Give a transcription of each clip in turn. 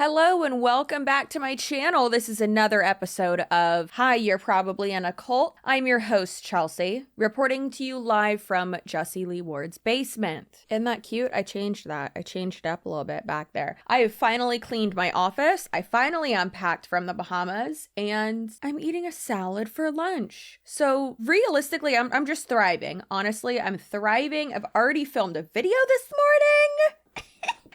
Hello and welcome back to my channel. This is another episode of Hi, You're Probably in a Cult. I'm your host, Chelsea, reporting to you live from Jessie Lee Ward's basement. Isn't that cute? I changed that. I changed it up a little bit back there. I have finally cleaned my office. I finally unpacked from the Bahamas and I'm eating a salad for lunch. So realistically, I'm just thriving. Honestly, I'm thriving. I've already filmed a video this morning.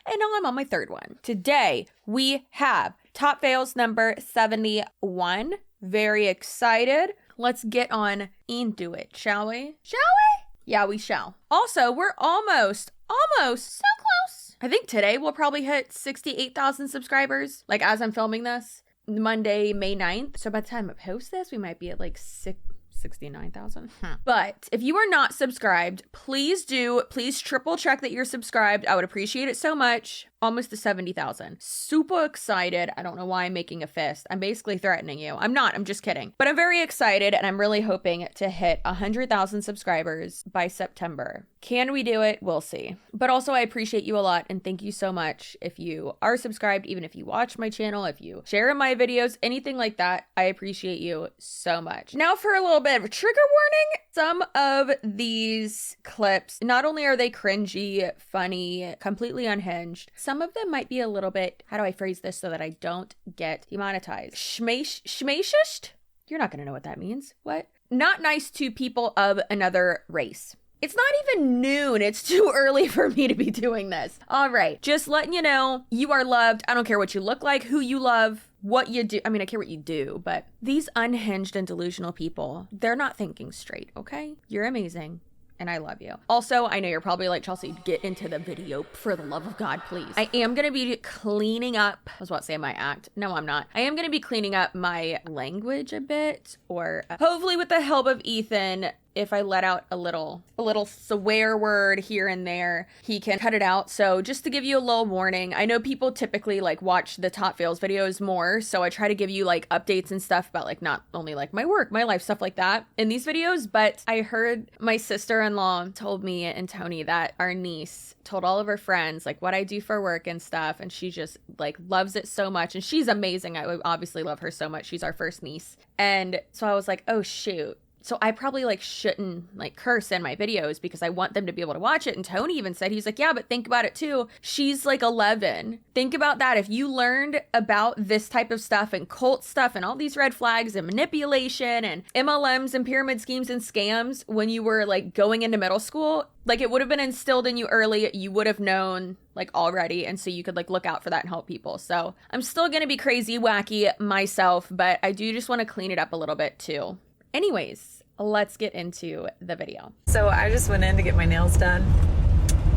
And now I'm on my third one. Today, we have Top Fails number 71. Very excited. Let's get on into it, shall we? Shall we? Yeah, we shall. Also, we're almost so close. I think today we'll probably hit 68,000 subscribers, like as I'm filming this, Monday, May 9th. So by the time I post this, we might be at like 69,000. But if you are not subscribed, please triple check that you're subscribed. I would appreciate it so much. Almost to 70,000. Super excited. I don't know why I'm making a fist. I'm basically threatening you. I'm not. I'm just kidding. But I'm very excited and I'm really hoping to hit 100,000 subscribers by September. Can we do it? We'll see. But also I appreciate you a lot and thank you so much if you are subscribed, even if you watch my channel, if you share my videos, anything like that. I appreciate you so much. Now for a little bit of a trigger warning. Some of these clips, not only are they cringy, funny, completely unhinged, some of them might be a little bit, how do I phrase this so that I don't get demonetized? Schmashist? You're not going to know what that means. What? Not nice to people of another race. It's not even noon. It's too early for me to be doing this. All right. Just letting you know, you are loved. I don't care what you look like, who you love, what you do. I mean, I care what you do, but these unhinged and delusional people, they're not thinking straight, okay? You're amazing. And I love you. Also, I know you're probably like, Chelsea, get into the video for the love of God, please. I am going to be cleaning up, I was about to say my act. No, I'm not. I am going to be cleaning up my language a bit, or hopefully with the help of Ethan, if I let out a little swear word here and there, he can cut it out. So just to give you a little warning, I know people typically like watch the Top Fails videos more. So I try to give you like updates and stuff about like not only like my work, my life, stuff like that in these videos. But I heard my sister-in-law told me and Tony that our niece told all of her friends like what I do for work and stuff. And she just like loves it so much. And she's amazing. I obviously love her so much. She's our first niece. And so I was like, oh shoot. So I probably like shouldn't like curse in my videos because I want them to be able to watch it. And Tony even said, he's like, yeah, but think about it too. She's like 11. Think about that. If you learned about this type of stuff and cult stuff and all these red flags and manipulation and MLMs and pyramid schemes and scams when you were like going into middle school, like it would have been instilled in you early. You would have known like already. And so you could like look out for that and help people. So I'm still going to be crazy, wacky myself, but I do just want to clean it up a little bit too. Anyways, let's get into the video. So I just went in to get my nails done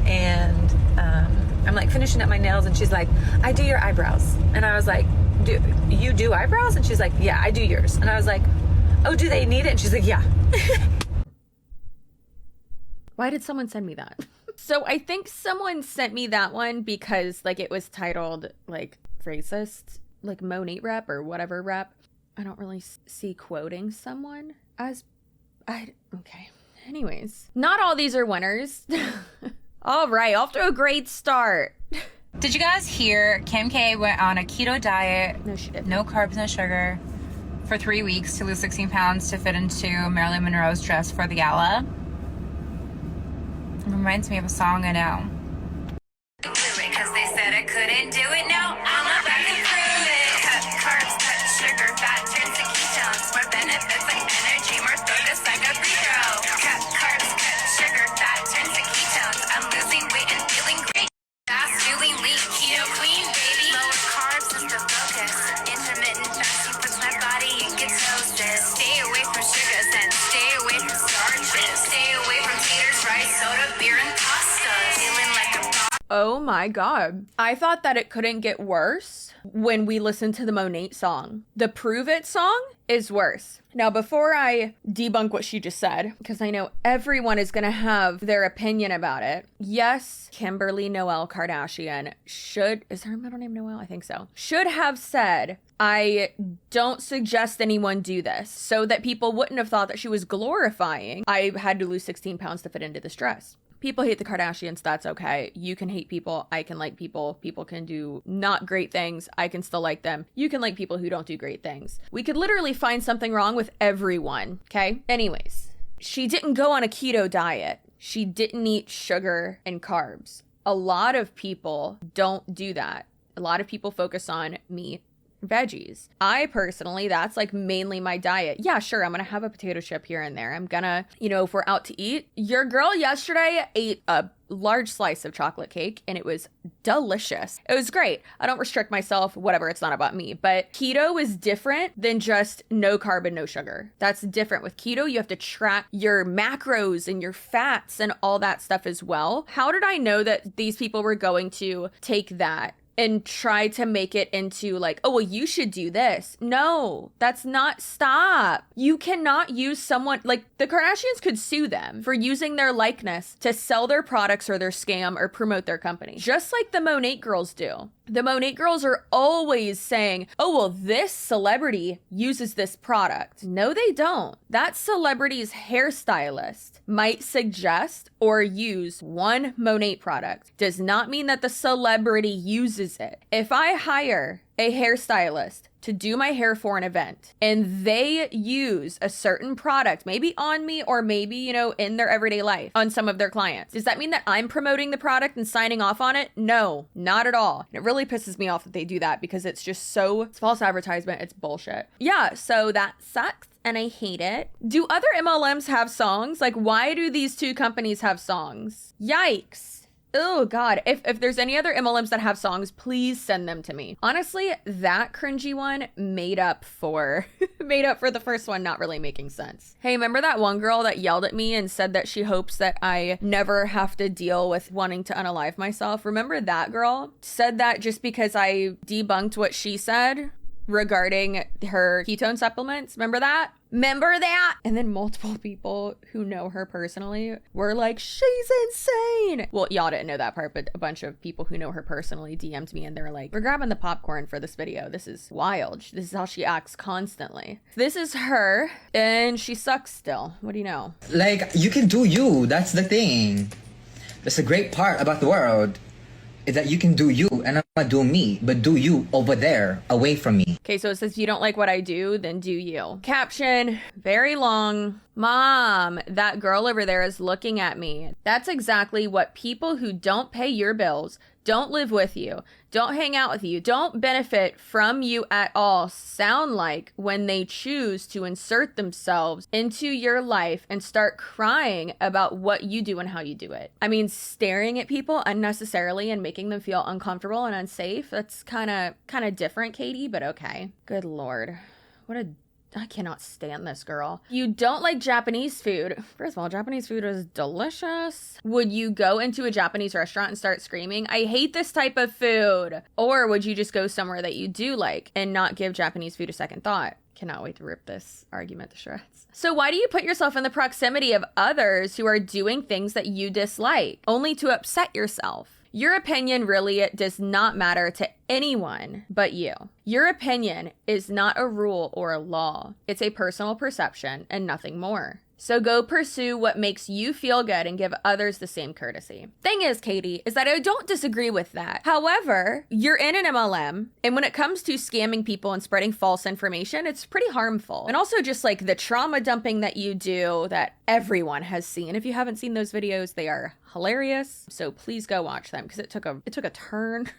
and I'm like finishing up my nails and she's like, I do your eyebrows. And I was like, do you do eyebrows? And she's like, yeah, I do yours. And I was like, oh, do they need it? And she's like, yeah. Why did someone send me that? So I think someone sent me that one because like it was titled like racist, like Monate rep or whatever rep. I don't really see quoting someone as okay. Anyways, not all these are winners. All right, off to a great start. Did you guys hear Kim K went on a keto diet? No, she didn't. No carbs, no sugar for 3 weeks to lose 16 pounds to fit into Marilyn Monroe's dress for the gala. It reminds me of a song I know. Because they said I couldn't do it, now I'm about to prove it. Cut carbs, cut sugar, fat turns to ketones. More benefits like energy, more focus like a burrito. Cut carbs, cut sugar, fat turns to ketones. I'm losing weight and feeling great. Fast, feeling lean, keto queen, baby. Lower carbs is the focus. Intermittent fasting puts my body in ketosis. Stay away from sugars and stay away from starches. Stay away from taters, rice, soda, beer, and pasta. Feeling like a Oh my God. I thought that it couldn't get worse when we listened to the Monate song. The Pruvit song is worse. Now, before I debunk what she just said, because I know everyone is going to have their opinion about it. Yes, Kimberly Noel Kardashian should, is her middle name Noel? I think so. Should have said, I don't suggest anyone do this, so that people wouldn't have thought that she was glorifying I had to lose 16 pounds to fit into this dress. People hate the Kardashians. That's okay. You can hate people. I can like people. People can do not great things. I can still like them. You can like people who don't do great things. We could literally find something wrong with everyone. Okay? Anyways, she didn't go on a keto diet. She didn't eat sugar and carbs. A lot of people don't do that. A lot of people focus on meat, veggies. I personally, that's like mainly my diet. Yeah, sure, I'm gonna have a potato chip here and there. I'm gonna, if we're out to eat. Your girl yesterday ate a large slice of chocolate cake and it was delicious. It was great. I don't restrict myself, whatever, it's not about me. But keto is different than just no carb and no sugar. That's different. With keto, you have to track your macros and your fats and all that stuff as well. How did I know that these people were going to take that and try to make it into like, oh, well, you should do this? No, that's not, stop. You cannot use someone, like the Kardashians could sue them for using their likeness to sell their products or their scam or promote their company. Just like the Monat girls do. The Monat girls are always saying, oh, well, this celebrity uses this product. No, they don't. That celebrity's hairstylist might suggest or use one Monat product. Does not mean that the celebrity uses it. If I hire a hairstylist to do my hair for an event and they use a certain product, maybe on me or maybe, in their everyday life on some of their clients, does that mean that I'm promoting the product and signing off on it? No, not at all. And it really pisses me off that they do that because it's just it's false advertisement. It's bullshit. Yeah, so that sucks. And I hate it. Do other MLMs have songs? Like, why do these two companies have songs? Yikes. Oh God, if there's any other MLMs that have songs, please send them to me. Honestly, that cringy one made up for the first one not really making sense. Hey, remember that one girl that yelled at me and said that she hopes that I never have to deal with wanting to unalive myself? Remember that girl? Said that just because I debunked what she said regarding her ketone supplements. Remember that? And then multiple people who know her personally were like, she's insane. Well, y'all didn't know that part, but a bunch of people who know her personally DM'd me and they were like, we're grabbing the popcorn for this video. This is wild. This is how she acts constantly. This is her and she sucks still. What do you know? Like, you can do you. That's the thing. That's a great part about the world. Is that you can do you and I'm gonna do me, but do you over there, away from me. Okay, so it says, if you don't like what I do, then do you. Caption, very long. Mom, that girl over there is looking at me. That's exactly what people who don't pay your bills, don't live with you, don't hang out with you, don't benefit from you at all sound like when they choose to insert themselves into your life and start crying about what you do and how you do it. I mean, staring at people unnecessarily and making them feel uncomfortable and unsafe, that's kind of different, Katie, but okay. Good Lord. I cannot stand this girl. You don't like Japanese food. First of all, Japanese food is delicious. Would you go into a Japanese restaurant and start screaming, I hate this type of food? Or would you just go somewhere that you do like and not give Japanese food a second thought? Cannot wait to rip this argument to shreds. So why do you put yourself in the proximity of others who are doing things that you dislike, only to upset yourself? Your opinion really does not matter to anyone but you. Your opinion is not a rule or a law. It's a personal perception and nothing more. So go pursue what makes you feel good and give others the same courtesy. Thing is, Katie, is that I don't disagree with that. However, you're in an MLM, and when it comes to scamming people and spreading false information, it's pretty harmful. And also just like the trauma dumping that you do that everyone has seen. If you haven't seen those videos, they are hilarious. So please go watch them because it took a turn.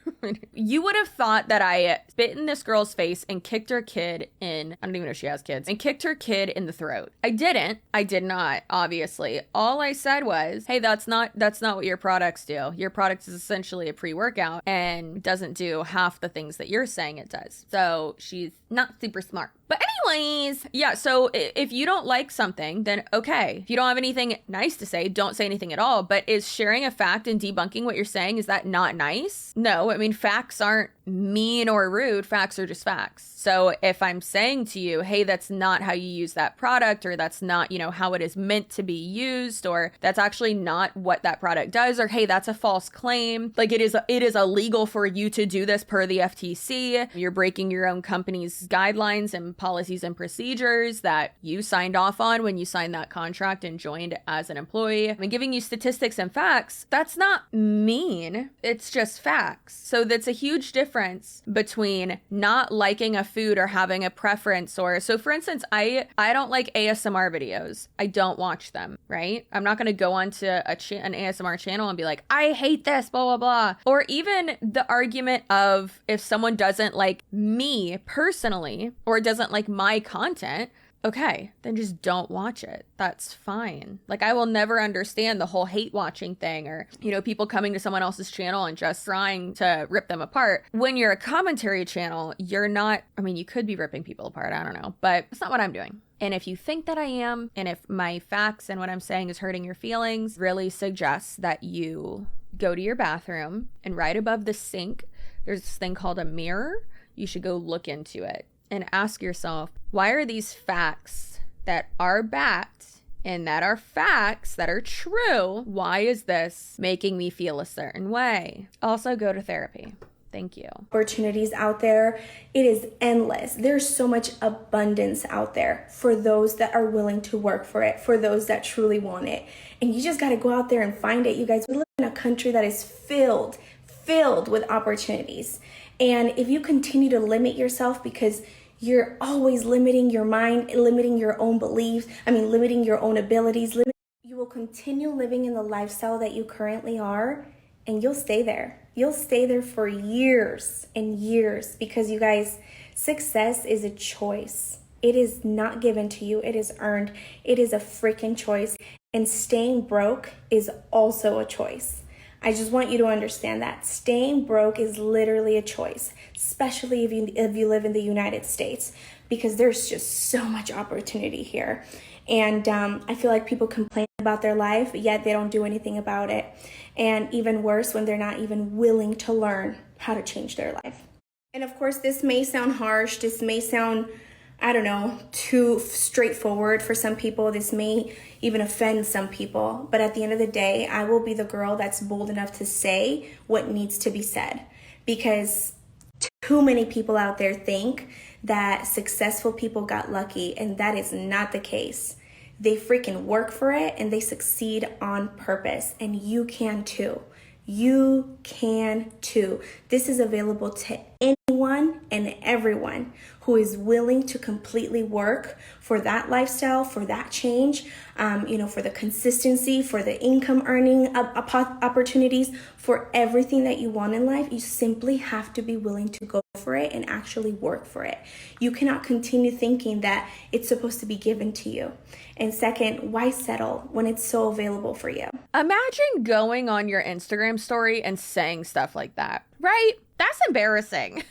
You would have thought that I spit in this girl's face and kicked her kid in, I don't even know if she has kids, and kicked her kid in the throat. I didn't. I did not, obviously. All I said was, hey, that's not what your products do. Your product is essentially a pre-workout and doesn't do half the things that you're saying it does. So she's not super smart. But anyways, yeah, so if you don't like something, then okay. If you don't have anything nice to say, don't say anything at all. But is sharing a fact and debunking what you're saying, is that not nice? No, I mean, facts aren't mean or rude. Facts are just facts. So if I'm saying to you, hey, that's not how you use that product, or that's not, how it is meant to be used, or that's actually not what that product does, or hey, that's a false claim. Like it is illegal for you to do this per the FTC. You're breaking your own company's guidelines and policies policies and procedures that you signed off on when you signed that contract and joined as an employee. I mean, giving you statistics and facts, that's not mean. It's just facts. So that's a huge difference between not liking a food or having a preference. Or so for instance, I don't like ASMR videos. I don't watch them, right? I'm not going to go onto an ASMR channel and be like, I hate this, blah, blah, blah. Or even the argument of if someone doesn't like me personally or doesn't like my content, okay, then just don't watch it. That's fine. Like, I will never understand the whole hate watching thing or, you know, people coming to someone else's channel and just trying to rip them apart. When you're a commentary channel, you're not, I mean, you could be ripping people apart. I don't know, but it's not what I'm doing. And if you think that I am, and if my facts and what I'm saying is hurting your feelings, really suggests that you go to your bathroom and right above the sink, there's this thing called a mirror. You should go look into it and ask yourself, why are these facts that are backed and that are facts that are true, why is this making me feel a certain way? Also, go to therapy. Thank you. Opportunities out there, it is endless. There's so much abundance out there for those that are willing to work for it, for those that truly want it. And you just got to go out there and find it. You guys, we live in a country that is filled with opportunities. And if you continue to limit yourself because you're always limiting your mind, limiting your own beliefs, limiting your own abilities, you will continue living in the lifestyle that you currently are, and you'll stay there. You'll stay there for years and years because, you guys, success is a choice. It is not given to you. It is earned. It is a freaking choice. And staying broke is also a choice. I just want you to understand that staying broke is literally a choice, especially if you live in the United States, because there's just so much opportunity here. And I feel like people complain about their life, yet they don't do anything about it. And even worse, when they're not even willing to learn how to change their life. And of course, this may sound harsh. This may sound, I don't know, too straightforward for some people. This may even offend some people. But at the end of the day, I will be the girl that's bold enough to say what needs to be said. Because too many people out there think that successful people got lucky, and that is not the case. They freaking work for it and they succeed on purpose, and you can too. You can too. This is available to anyone and everyone who is willing to completely work for that lifestyle, for that change, for the consistency, for the income earning opportunities, for everything that you want in life. You simply have to be willing to go for it and actually work for it. You cannot continue thinking that it's supposed to be given to you. And second, why settle when it's so available for you? Imagine going on your Instagram story and saying stuff like that, right? That's embarrassing.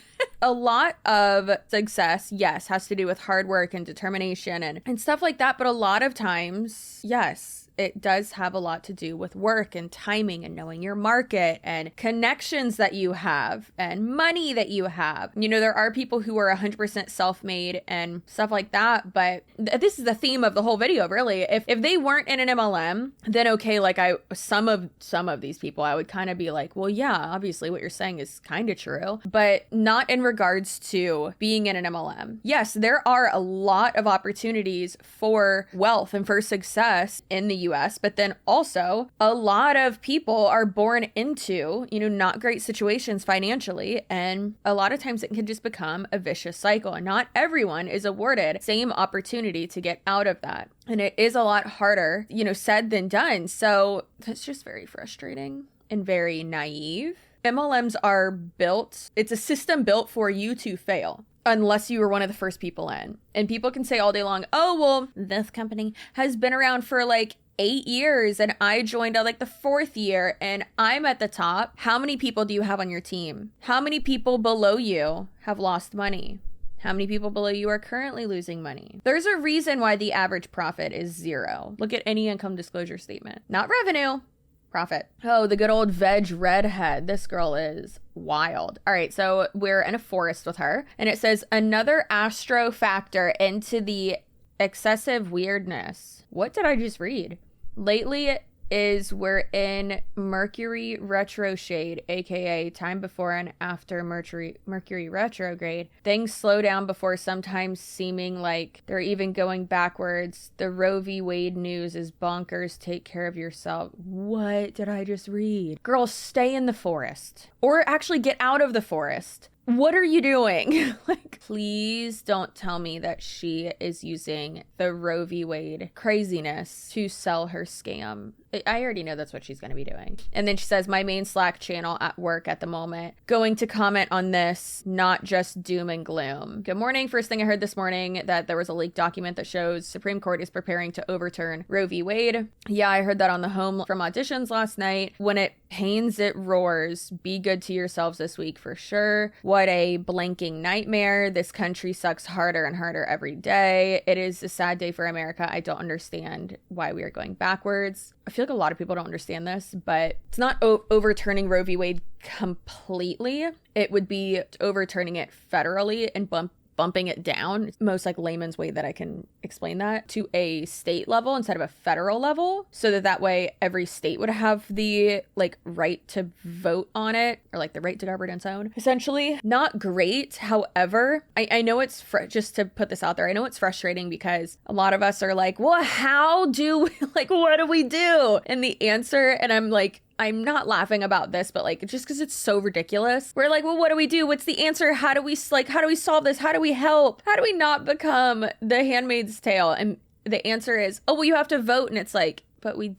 A lot of success, yes, has to do with hard work and determination and stuff like that. But a lot of times, yes, it does have a lot to do with work and timing and knowing your market and connections that you have and money that you have. You know, there are people who are 100% self-made and stuff like that. But this is the theme of the whole video, really. If they weren't in an MLM, then okay, like some of these people, I would kind of be like, well, yeah, obviously what you're saying is kind of true, but not in regards to being in an MLM. Yes, there are a lot of opportunities for wealth and for success in the US, but then also a lot of people are born into, not great situations financially. And a lot of times it can just become a vicious cycle. And not everyone is awarded same opportunity to get out of that. And it is a lot harder, said than done. So that's just very frustrating and very naive. MLMs are built, it's a system built for you to fail unless you were one of the first people in. And people can say all day long, oh, well, this company has been around for like 8 years and I joined at like the 4th year and I'm at the top. How many people do you have on your team? How many people below you have lost money? How many people below you are currently losing money? There's a reason why the average profit is 0. Look at any income disclosure statement. Not revenue. Profit. Oh, the good old veg redhead. This girl is wild. All right, so we're in a forest with her, and it says another astro factor into the excessive weirdness. What did I just read? Lately, is we're in Mercury retrograde, aka time before and after Mercury retrograde. Things slow down before sometimes seeming like they're even going backwards. The Roe v. Wade news is bonkers. Take care of yourself. What did I just read? Girl, stay in the forest. Or actually get out of the forest. What are you doing? Like, please don't tell me that she is using the Roe v. Wade craziness to sell her scam. I already know that's what she's going to be doing. And then she says, my main Slack channel at work at the moment. Going to comment on this, not just doom and gloom. Good morning. First thing I heard this morning that there was a leaked document that shows Supreme Court is preparing to overturn Roe v. Wade. Yeah, I heard that on the home from auditions last night. When it pains, it roars. Be good to yourselves this week for sure. What a blanking nightmare. This country sucks harder and harder every day. It is a sad day for America. I don't understand why we are going backwards. I feel like a lot of people don't understand this, but it's not overturning Roe v. Wade completely. It would be overturning it federally and bumping it down. It's most like layman's way that I can explain that, to a state level instead of a federal level, so that way every state would have the like right to vote on it, or like the right to govern its own, essentially. Not great. However, I know it's just to put this out there, I know it's frustrating because a lot of us are like, well, how do we, like, what do we do? And the answer, and I'm not laughing about this, but like, just because it's so ridiculous. We're like, well, what do we do? What's the answer? How do we solve this? How do we help? How do we not become the Handmaid's Tale? And the answer is, oh, well, you have to vote. And it's like, but we've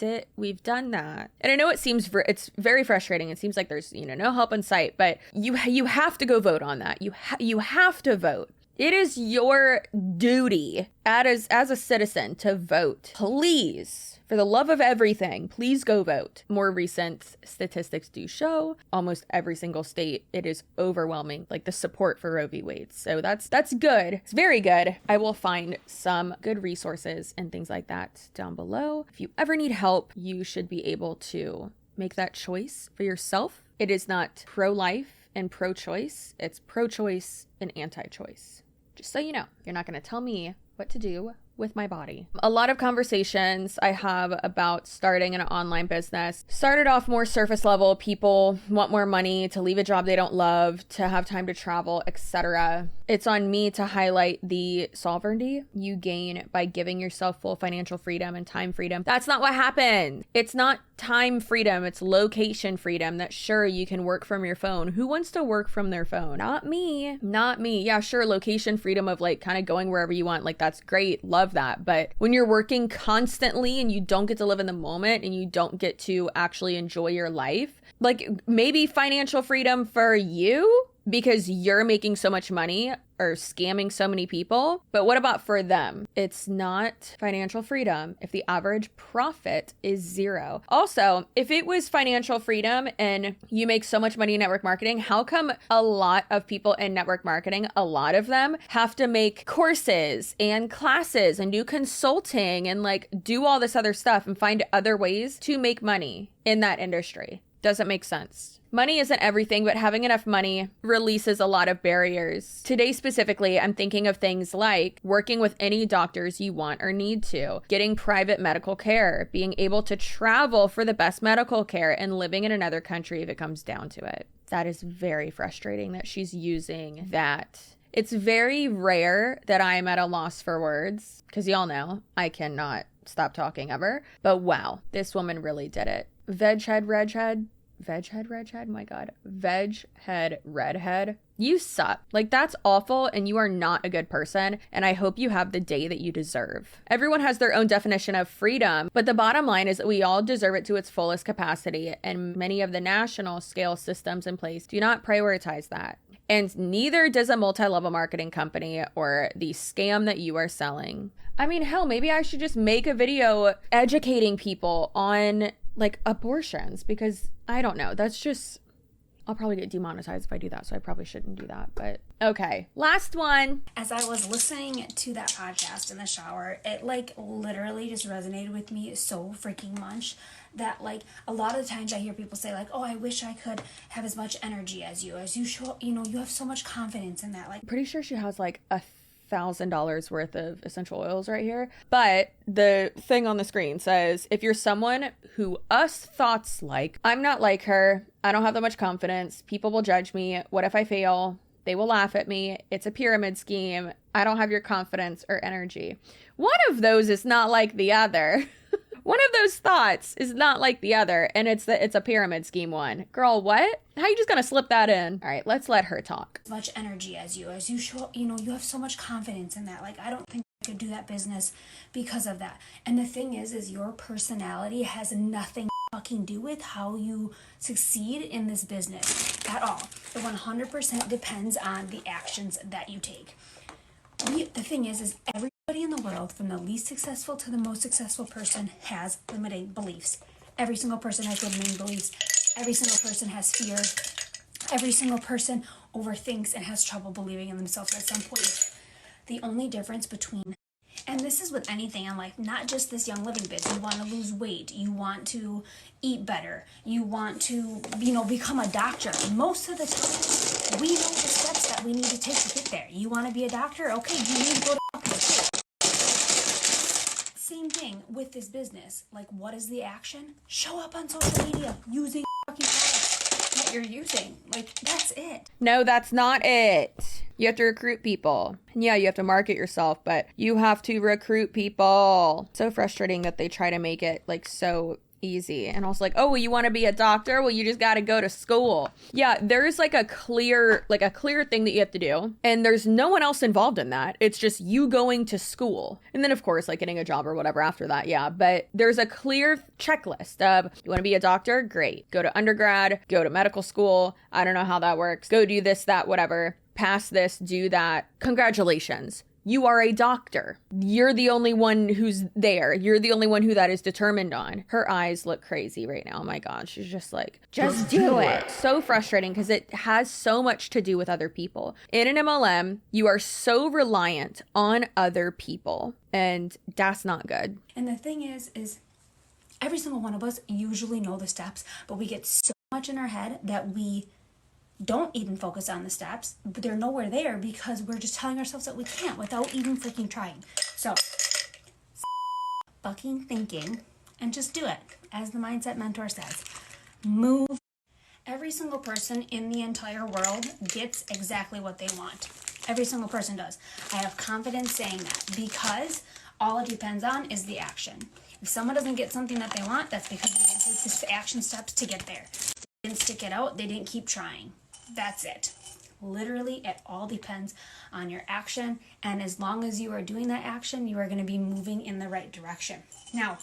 done that. And I know it's very frustrating. It seems like there's, no help in sight, but you have to go vote on that. You have to vote. It is your duty as a citizen to vote. Please, for the love of everything, please go vote. More recent statistics do show almost every single state, it is overwhelming, like the support for Roe v. Wade. So that's good. It's very good. I will find some good resources and things like that down below. If you ever need help, you should be able to make that choice for yourself. It is not pro-life and pro-choice. It's pro-choice and anti-choice. Just so you know, you're not going to tell me what to do with my body. A lot of conversations I have about starting an online business started off more surface level. People want more money to leave a job they don't love, to have time to travel, etc. It's on me to highlight the sovereignty you gain by giving yourself full financial freedom and time freedom. That's not what happened. It's not time freedom, it's location freedom. That sure, you can work from your phone. Who wants to work from their phone? Not me. Yeah, sure, location freedom of like kind of going wherever you want. Like, that's great. Love that. But when you're working constantly and you don't get to live in the moment and you don't get to actually enjoy your life, like maybe financial freedom for you because you're making so much money or scamming so many people. But what about for them? It's not financial freedom if the average profit is zero. Also, if it was financial freedom and you make so much money in network marketing, how come a lot of people in network marketing, a lot of them have to make courses and classes and do consulting and like do all this other stuff and find other ways to make money in that industry? Doesn't make sense. Money isn't everything, but having enough money releases a lot of barriers. Today specifically, I'm thinking of things like working with any doctors you want or need to, getting private medical care, being able to travel for the best medical care, and living in another country if it comes down to it. That is very frustrating that she's using that. It's very rare that I'm at a loss for words, because y'all know I cannot stop talking ever. But wow, this woman really did it. Veg head, redhead. My God. Veg head, redhead. You suck. Like, that's awful, and you are not a good person, and I hope you have the day that you deserve. Everyone has their own definition of freedom, but the bottom line is that we all deserve it to its fullest capacity, and many of the national scale systems in place do not prioritize that. And neither does a multi-level marketing company or the scam that you are selling. I mean, hell, maybe I should just make a video educating people on like abortions, because I don't know. That's just, I'll probably get demonetized if I do that. So I probably shouldn't do that. But okay. Last one. As I was listening to that podcast in the shower, it like literally just resonated with me so freaking much that like a lot of the times I hear people say like, oh, I wish I could have as much energy as you show, you have so much confidence in that. Like, Pretty sure she has like $1,000 worth of essential oils right here. But the thing on the screen says, if you're someone who us thoughts like, I'm not like her, I don't have that much confidence, people will judge me, what if I fail? They will laugh at me. It's a pyramid scheme. I don't have your confidence or energy. One of those is not like the other. One of those thoughts is not like the other, and it's a pyramid scheme one. Girl, what? How you just gonna slip that in? All right, let's let her talk. As much energy as you show, you have so much confidence in that. Like, I don't think I could do that business because of that. And the thing is your personality has nothing to fucking do with how you succeed in this business at all. It 100% depends on the actions that you take. The thing is everybody in the world, from the least successful to the most successful person, has limiting beliefs. Every single person has limiting beliefs. Every single person has fear. Every single person overthinks and has trouble believing in themselves at some point. The only difference between, and this is with anything in life, not just this Young Living biz. You want to lose weight. You want to eat better. You want to, become a doctor. Most of the time, we know the steps that we need to take to get there. You want to be a doctor? Okay, you need to go to doctor school. Same thing with this business. Like, what is the action? Show up on social media using fucking products that you're using. Like, that's it. No, that's not it. You have to recruit people. And yeah, you have to market yourself, but you have to recruit people. So frustrating that they try to make it like so easy. And I was like, oh, well, you want to be a doctor? Well, you just got to go to school. Yeah, there's like a clear thing that you have to do. And there's no one else involved in that. It's just you going to school. And then of course, like getting a job or whatever after that. Yeah. But there's a clear checklist of, you want to be a doctor? Great. Go to undergrad, go to medical school. I don't know how that works. Go do this, that, whatever. Pass this, do that. Congratulations. You are a doctor. You're the only one who's there. You're the only one who that is determined on. Her eyes look crazy right now. Oh my God. She's just like, just do it. So frustrating because it has so much to do with other people. In an MLM, you are so reliant on other people, and that's not good. And the thing is every single one of us usually know the steps, but we get so much in our head that we don't even focus on the steps, but they're nowhere there because we're just telling ourselves that we can't without even freaking trying. So, fucking thinking and just do it. As the Mindset Mentor says, move. Every single person in the entire world gets exactly what they want. Every single person does. I have confidence saying that because all it depends on is the action. If someone doesn't get something that they want, that's because they didn't take the action steps to get there. They didn't stick it out. They didn't keep trying. That's it. Literally, it all depends on your action. And as long as you are doing that action, you are going to be moving in the right direction. Now,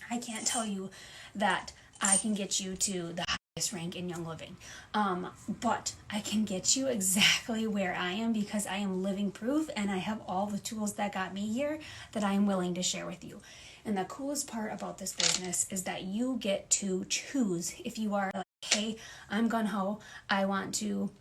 I can't tell you that I can get you to the highest rank in Young Living. But I can get you exactly where I am because I am living proof and I have all the tools that got me here that I am willing to share with you. And the coolest part about this business is that you get to choose if you are like, hey, I'm gung-ho, I want to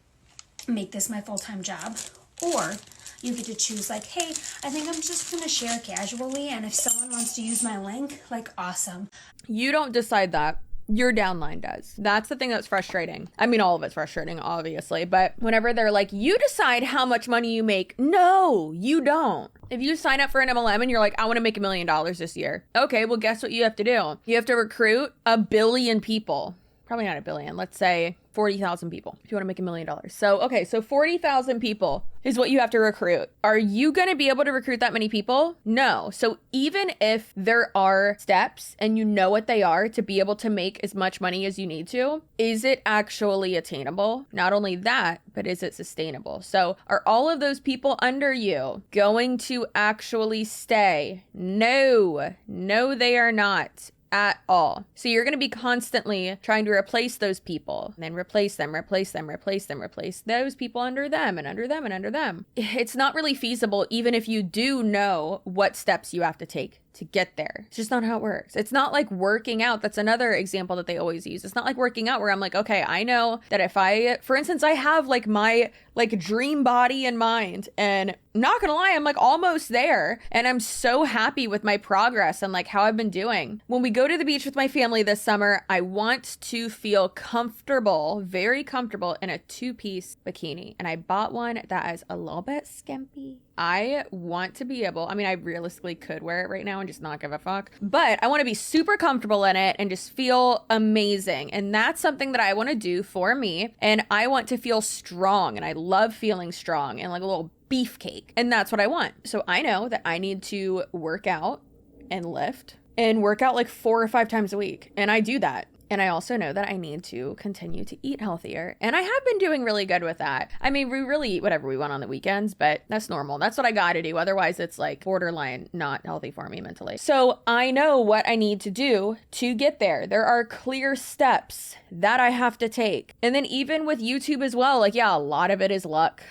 make this my full-time job. Or you get to choose like, hey, I think I'm just going to share casually, and if someone wants to use my link, like, awesome. You don't decide that. Your downline does. That's the thing that's frustrating. I mean, all of it's frustrating, obviously, but whenever they're like, you decide how much money you make. No, you don't. If you sign up for an MLM and you're like, I want to make $1 million this year. Okay, well, guess what you have to do? You have to recruit 1 billion people. Probably not 1 billion. Let's say 40,000 people if you want to make $1 million. So, okay, so 40,000 people is what you have to recruit. Are you going to be able to recruit that many people? No. So even if there are steps and you know what they are to be able to make as much money as you need to, is it actually attainable? Not only that, but is it sustainable? So are all of those people under you going to actually stay? No, they are not. At all. So you're going to be constantly trying to replace those people and then replace those people under them and under them and under them. It's not really feasible even if you do know what steps you have to take to get there. It's just not how it works. It's not like working out. That's another example that they always use. It's not like working out where I'm like, okay, I know that if I, for instance, I have like my like dream body in mind, and not gonna lie, I'm like almost there, and I'm so happy with my progress and like how I've been doing. When we go to the beach with my family this summer, I want to feel comfortable, very comfortable in a 2-piece bikini, and I bought one that is a little bit skimpy. I want to be able, I mean, I realistically could wear it right now and just not give a fuck, but I want to be super comfortable in it and just feel amazing. And that's something that I want to do for me. And I want to feel strong, and I love feeling strong and like a little beefcake. And that's what I want. So I know that I need to work out and lift and work out like 4 or 5 times a week. And I do that. And I also know that I need to continue to eat healthier. And I have been doing really good with that. I mean, we really eat whatever we want on the weekends, but that's normal. That's what I got to do. Otherwise, it's like borderline not healthy for me mentally. So I know what I need to do to get there. There are clear steps that I have to take. And then even with YouTube as well, like, yeah, a lot of it is luck.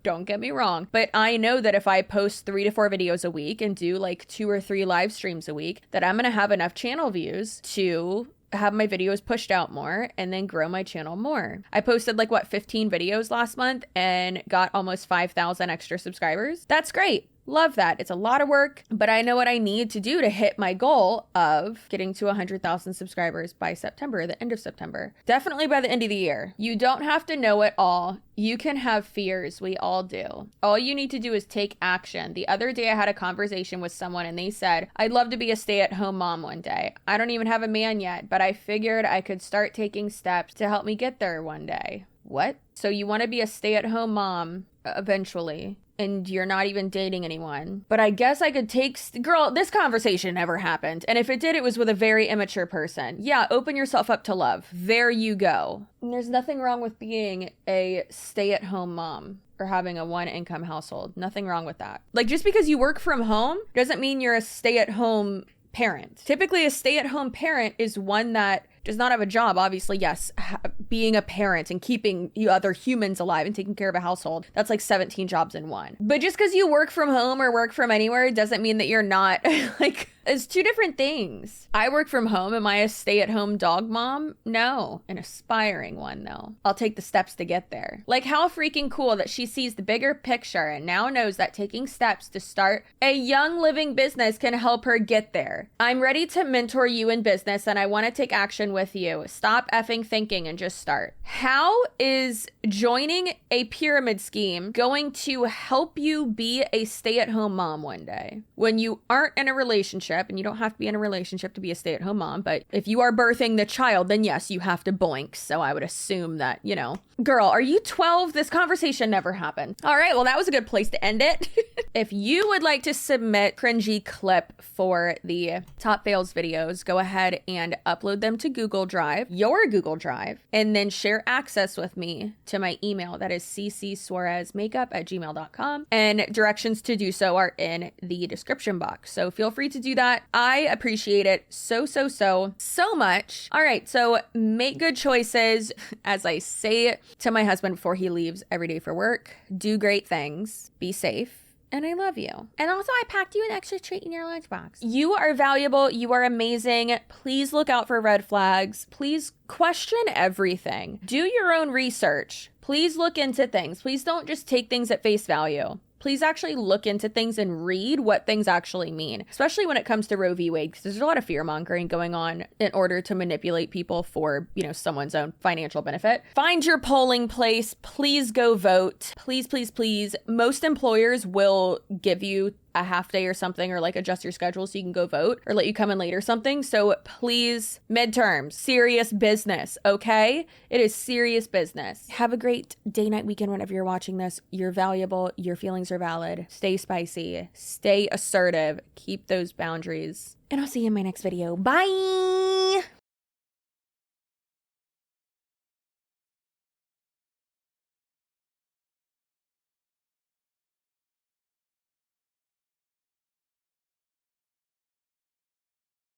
Don't get me wrong. But I know that if I post 3 to 4 videos a week and do like 2 or 3 live streams a week, that I'm going to have enough channel views to have my videos pushed out more and then grow my channel more. I posted like 15 videos last month and got almost 5,000 extra subscribers. That's great. Love that. It's a lot of work, but I know what I need to do to hit my goal of getting to 100,000 subscribers by September, the end of September. Definitely by the end of the year. You don't have to know it all. You can have fears. We all do. All you need to do is take action. The other day I had a conversation with someone and they said, I'd love to be a stay-at-home mom one day. I don't even have a man yet, but I figured I could start taking steps to help me get there one day. What? So you want to be a stay-at-home mom eventually, and you're not even dating anyone. But I guess I could take... Girl, this conversation never happened. And if it did, it was with a very immature person. Yeah, open yourself up to love. There you go. And there's nothing wrong with being a stay-at-home mom or having a 1-income household. Nothing wrong with that. Like, just because you work from home doesn't mean you're a stay-at-home parent. Typically, a stay-at-home parent is one that does not have a job. Obviously, yes, being a parent and keeping other humans alive and taking care of a household, that's like 17 jobs in one. But just because you work from home or work from anywhere doesn't mean that you're not like, it's 2 different things. I work from home. Am I a stay-at-home dog mom? No. An aspiring one, though. I'll take the steps to get there. Like, how freaking cool that she sees the bigger picture and now knows that taking steps to start a young living business can help her get there. I'm ready to mentor you in business and I want to take action with you. Stop effing thinking and just start. How is joining a pyramid scheme going to help you be a stay-at-home mom one day when you aren't in a relationship? And you don't have to be in a relationship to be a stay-at-home mom, but if you are birthing the child, then yes, you have to boink. So I would assume that, you know, girl, are you 12? This conversation never happened. All right, well, that was a good place to end it. If you would like to submit cringy clip for the top fails videos, go ahead and upload them to Google Drive, your Google Drive, and then share access with me to my email. That is CCsuarezmakeup@gmail.com. And directions to do so are in the description box. So feel free to do that. I appreciate it so much. All right, so make good choices. As I say to my husband before he leaves every day for work, do great things, be safe, and I love you. And also, I packed you an extra treat in your lunchbox. You are valuable. You are amazing. Please look out for red flags. Please question everything. Do your own research. Please look into things. Please don't just take things at face value. Please actually look into things and read what things actually mean, especially when it comes to Roe v. Wade, because there's a lot of fear mongering going on in order to manipulate people for, you know, someone's own financial benefit. Find your polling place. Please go vote. Please, please, please. Most employers will give you a half day or something, or like adjust your schedule so you can go vote or let you come in late or something. So please, midterms, serious business, okay? It is serious business. Have a great day, night, weekend, whenever you're watching this. You're valuable. Your feelings are valid. Stay spicy. Stay assertive. Keep those boundaries. And I'll see you in my next video. Bye!